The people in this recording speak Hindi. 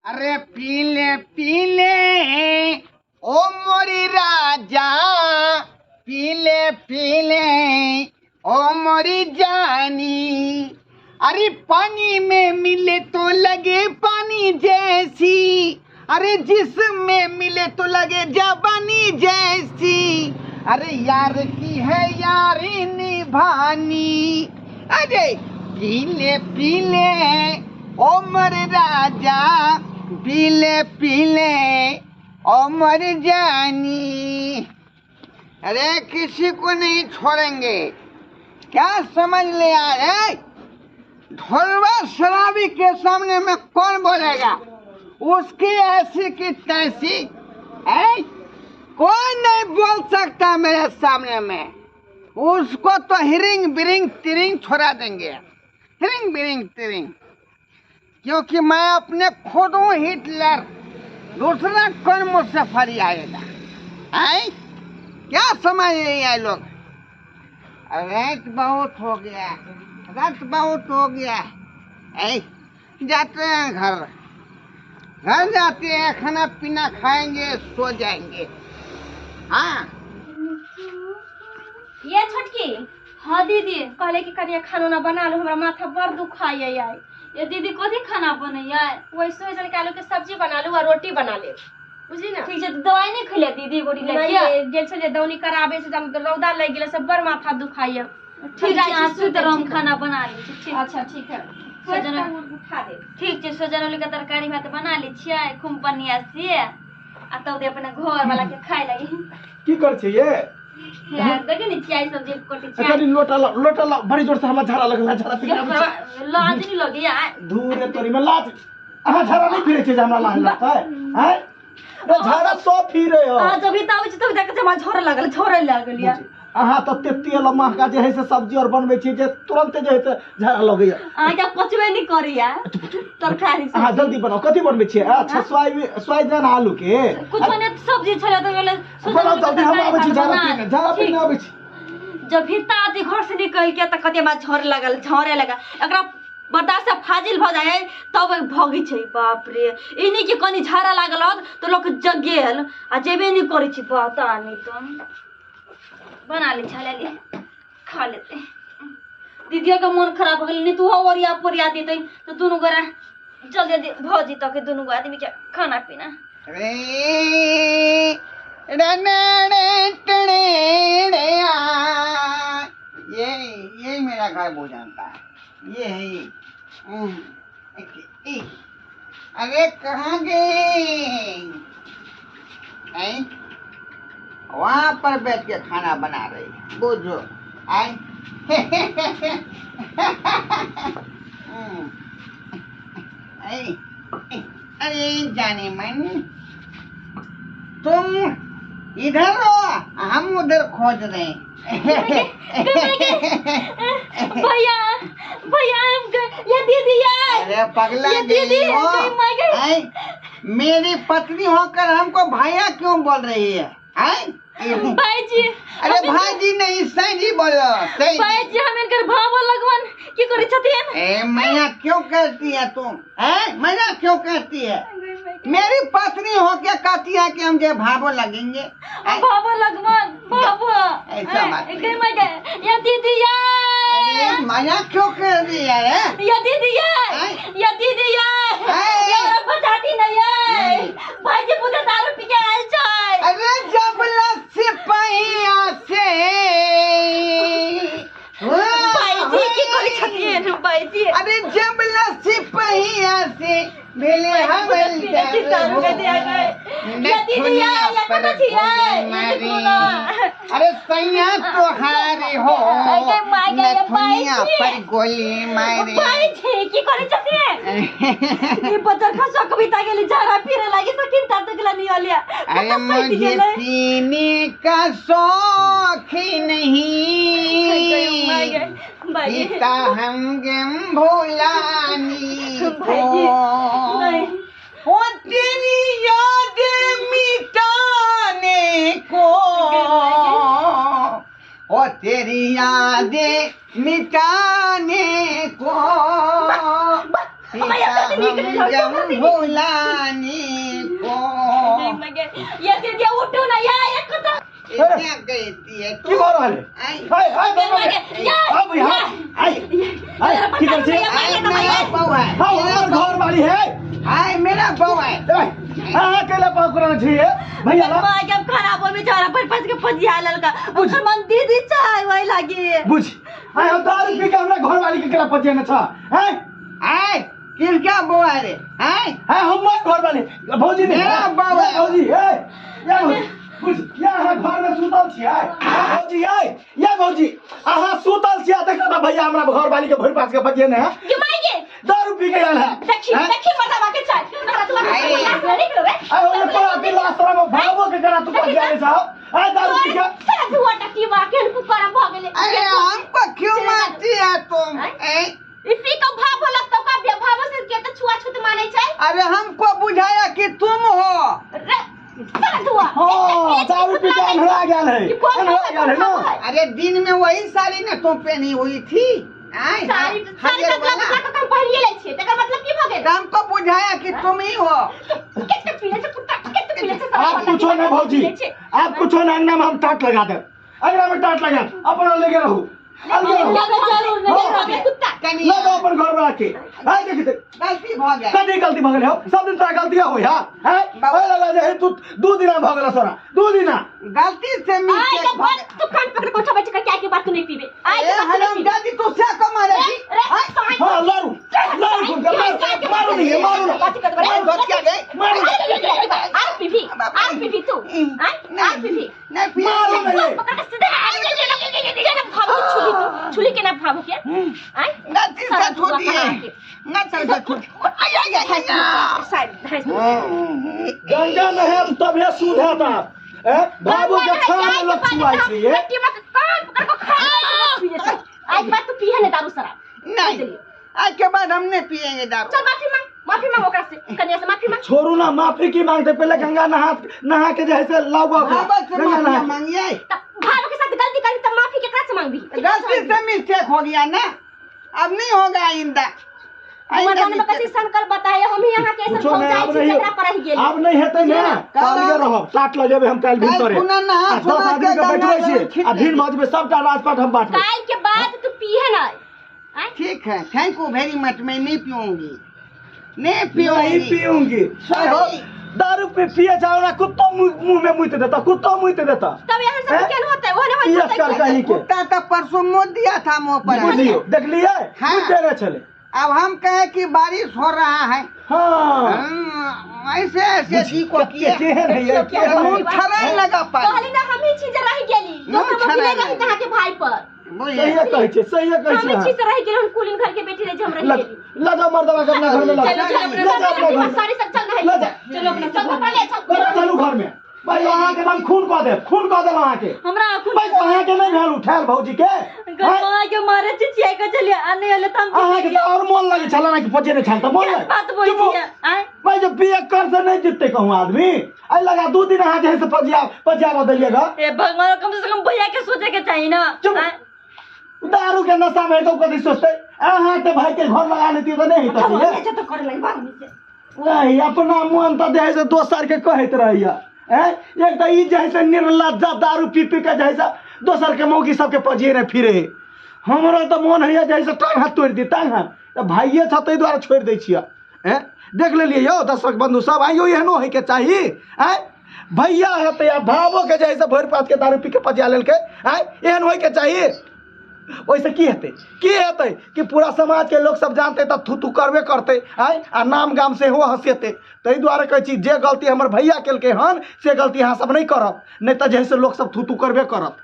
अरे पीले पीले ओ मोरी राजा, पीले पीले ओ मोरी जानी। अरे पानी में मिले तो लगे पानी जैसी, अरे जिसमें मिले तो लगे जवानी जैसी। अरे यार की है यारी निभानी। अरे पीले पीले ओ मोरे राजा, पीले पीले ओ मर जानी। अरे किसी को नहीं छोड़ेंगे, क्या समझ ले यार? ढोलवा शराबी के सामने में कौन बोलेगा? उसकी ऐसी की तैसी है, कोई नहीं बोल सकता मेरे सामने में। उसको तो हिरिंग बिरिंग तिरिंग छोड़ा देंगे, हिरिंग बिरिंग तिरिंग, क्योंकि मैं अपने खुद हूँ हिटलर। दूसरा कौन मुझसे फरी आएगा? है क्या समझ रही है लोग? रात बहुत हो गया, रात बहुत हो गया। जाते हैं घर, घर जाते हैं, खाना पीना खाएंगे, सो जाएंगे। हाँ ये छोटकी। हाँ दीदी, कहले कि कनिया खाना ना बना लो, हमरा माथा बड़ दुखाई है। ये दीदी कथी खाना बनैया? वही सोचल के आलू के सब्जी बना लू और रोटी बना ले, बुझली ना? ठीक है, दवाई नहीं खइले दीदी? गोड़ी लगे गेल छले दौनी कराबे से जब रौदा लग गेले से बड़ माथा दुखाई है। ठीक है, आज से हम खाना बना ली। ठीक, अच्छा ठीक है, सजन उठा दे। ठीक है, सजन वाली का तरकारी भात बना ली छियै खूब बढ़िया से, आ तब दे अपने घर वाला के खाए लगी। की कर छै ये? यार देखे नहीं छियै सब्जी कोटी छियै। अकनी लोटा बड़ी जोर से हमरा झाड़ा लगल, झाड़ा फिरे लाज नहीं लगी यार। धूरे तोरी में लाज। अहाँ झाड़ा नहीं फिरे छै, हमरा लाज लगता है? हैं रे झाड़ा सो फिरे हो। हां जब इता तब देख के हमरा झोरे लागल, झोरे लागल यार। अहाँ तो तेल महका जे है से सब्जी और बनबै छी जे तुरंत जे है से झाड़ा लगैया। अहाँ क्या पचबे नहीं करी यार तरकारी से। अहाँ जल्दी बनाओ, कथी बनबै छी? अच्छा सोयाबीन आलू के कुछ ने सब्जी छले तो गेले बनाओ जल्दी, हम आबै छी झाड़ा पीने, झाड़ा पीने आबै छी। जब हिता आती घर से निकल के त कते में झोरे लागल, झोरे लगा एकरा बर्दाश्त से फाजिल भ जाए तब भगी छै। बाप रे, इनी के कनी झाड़ा लागल तो लोग जगेल आ जेबे नहीं करै छी। पता नहीं तो बना ले, छाले ले खा लेते। दीदियों का मन खराब हो गई, नहीं तू ओरिया पोरिया देते तो दोनों गोरा जल्दी भौजी तक दोनों आदमी के खाना पीना। ये मेरा घर वो जानता है, ये है। अरे कहाँ गए? वहाँ पर बैठ के खाना बना रही, बुझो। अरे जाने मन, तुम इधर हो, हम उधर खोज रहे हैं। भैया भैया ये दीदी है। अरे पगला गई हो? मेरी पत्नी होकर हमको भैया क्यों बोल रही है? भाई जी, अरे भाई जी नहीं, सही जी बोलो, सही भाई जी। हम इनकर भाव लगवन की करी छथिन। ए मैया क्यों कहती है तुम? मैया क्यों कहती है? मेरी पत्नी होके कहती है कि हम जो भावो लगेंगे। भावो लगवन भावो ऐसा बात नहीं। ये दीदी है। मैया क्यों कह रही है? ये दीदी है, ये दीदी है, ये बताती नहीं है। भाई जी पूरे दारू पी के आए छै। अरे जब लस्सी पहिया से भाई जी की करी छथिन भाई जी। अरे जब लस्सी पहिया से भेले अरे सैया तोहारे हो नथुनिया पर गोली मारे। भाई जी की करी छथिन। ये बच्चा का शौक बिता गेली, झाड़ा फिरे लागी सकिन ता तक नहीं होलिया। अरे मुझे पीने का शौक ही नहीं, पीता हम गम भुलानी को। वो तेरी याद मिटाने को, वो तेरी यादें मिटाने को। हम भोलानी को ये दीदी उठो ना या एक तो क्या कहती है की हो रहले हाय हाय अब यहाँ हाय हाय की कर छे मेरा बहू है हां हमर घर वाली है हाय मेरा बहू है हां केला पकड़ना चाहिए भैया ला मां के खराब में जरा पर पस के पजिया ललका ओकर मन दीदी चाय वही लागी बुझ हाय हम दारू पी के हमरा घर वाली के केला पजिया न छ हैं हाय किल क्या बहू है रे हाय हाय हमर घर वाली भौजी ने मेरा बहू है भौजी है या बुझ यहाँ घर में सुतल छियै भौजी है या भौजी अहाँ सुतल छियै देखा भैया हमरा घर वाली के भरि पास के बजिए ने के माइगे दारू पी के आयल है देखी मतलब के चाय हमरा तो निकलो रे आय ओने पर अभी लास्ट में भागो के करा तू बजिया रे साहब आय दारू पी के साला तू वाटा की वाके को करा भ गेले अरे हमको क्यों मारती है तुम इसी का भाव लगता का भाव से के तो छुआछूत माने छै अरे हमको बुझाया कि तुम हो साला तू हां दारू पी के अंधरा गेल है ना अरे दिन में वही साड़ी ना तुम पहनी हुई थी साड़ी का काम पहनिए ले छे तकर मतलब की भ गेल हमको बुझाया कि तुम ही हो कितने पीले से कुत्ता कितने पीले से आप कुछ ना भौजी आप कुछ ना अंगना में हम टाट लगा दे अंगना में टाट लगा अपना लेके रहू जरूर नहीं कुत्ता ले जाओ अपन घर में आके हाय देखिए गलती हो गई कदी गलती भ गेल हो सब दिन तोरा गलती हो या हैं ओए लगा जे तू 2 दिन भ गेल सोरा 2 दिन गलती से मिस्टेक हो गई तू कान पकड़ को बैठ कर क्या की बात तू नहीं पीबे ए हराम दादी तू क्या कमारेगी हां लारू को मारो नहीं मारो ना बात क्या गई मारो आप पीबी तू आप पीबी नहीं पी मारो नहीं पकड़ के सीधा भागो छुली के ना भागो क्या आई गलती से छोड़ी है गलती से छोड़ी आय गंगा नहर तबे सुधा था बाबू के खान लग छुआई छै ये कान पकड़ को खा आज बात तू पिए ने दारू शराब नहीं आज के बाद हम नहीं पिएंगे दारू चल माफी मांग ओकरा से कन्या से माफी मांग छोड़ू ना माफी की मांगते पहले गंगा नहा के जैसे लाओ गंगा मांगिए भाव के साथ गलती करी तो माफी केकरा से मांगबी गलती से मिस्टेक हो गया ना अब नहीं होगा आइंदा मर्दान में कथि संकर बताए हम यहां कैसे पहुंचाई छी केकरा पर रह गेल अब नहीं हेतै ना काल के रहब टाट लगेबे हम काल दिन तोरे 10 आदमी के बैठबै छी आ दिन भज में सबटा राजपाट हम बांटबै काल के बाद तू पिए ना ठीक है थैंक यू वेरी मच मैं नहीं पीऊंगी नहीं पीऊंगी दारू पे पिए जाओ ना कुत्तो मुंह में मुइत देता कुत्तो मुइत देता तब यहां से क्या होता है ओने होता है कुत्ता तो परसों मुंह दिया था मुंह पर बुझियो देख लिए मुंह दे रहे चले अब हम कहे कि बारिश हो रहा है हां ऐसे ऐसे जी को किए छराई लगा पाए कहली ना हम ही चीज रह गेली दोसर बकले रही कहां के भाई पर सही है हम ही चीज रह गेली हम कुलीन घर के बेटी रह हम रह गेली ला जा मर्दवा के अपना घर में ला सारी सब चल रहा है चलो अपना सब पहले चलो घर में भाई वहां के हम खून कह दे वहां के हमरा खून भाई वहां के नहीं भेल उठाल भौजी के गमा के मारे चिचिया के चलिए आने वाले तम वहां के और मन लगे छला ना कि पचे नहीं छलता मन लगे बात बोली है भाई जब बिया कर से नहीं जीतते कहूं आदमी आई लगा 2 दिन हां जैसे पजिया बदलिएगा ए भगवान कम से कम भैया के सोचे के चाहिए ना दारू के नशा में तो कभी सोचते अहाँ तो भाई के घर लगा लेती तो नहीं तो ये तो कर लगी बाद में से वही अपना मन तो दे से दोसर के कहत रहिया एक तो ई जैसे निर्लज्जा दारू पी पी के जैसा दोसर के मौगी सबके पजिए ने फिरे हमरो तो मन है जैसे टांग हाथ तोड़ दी टांग हाथ तो भाइये छ तै द्वारा छोड़ दै छिया देख लेलिए यो दर्शक बंधु सब आइयो एहनो है के चाहिए भैया है तो या भावो के जैसे भर पात के दारू पी के पजिया लेल के एहन होय के चाहिए वैसे की हेतै कि पूरा समाज के लोग सब जानते तो थू करबे करते आ नाम गाम से हो हंसेते ताहि दुआरे कहै छी जे गलती हमर भैया केलकै हन से गलती अहाँ सब नहीं करब नहीं तो जैसे लोग सब थू करबे करत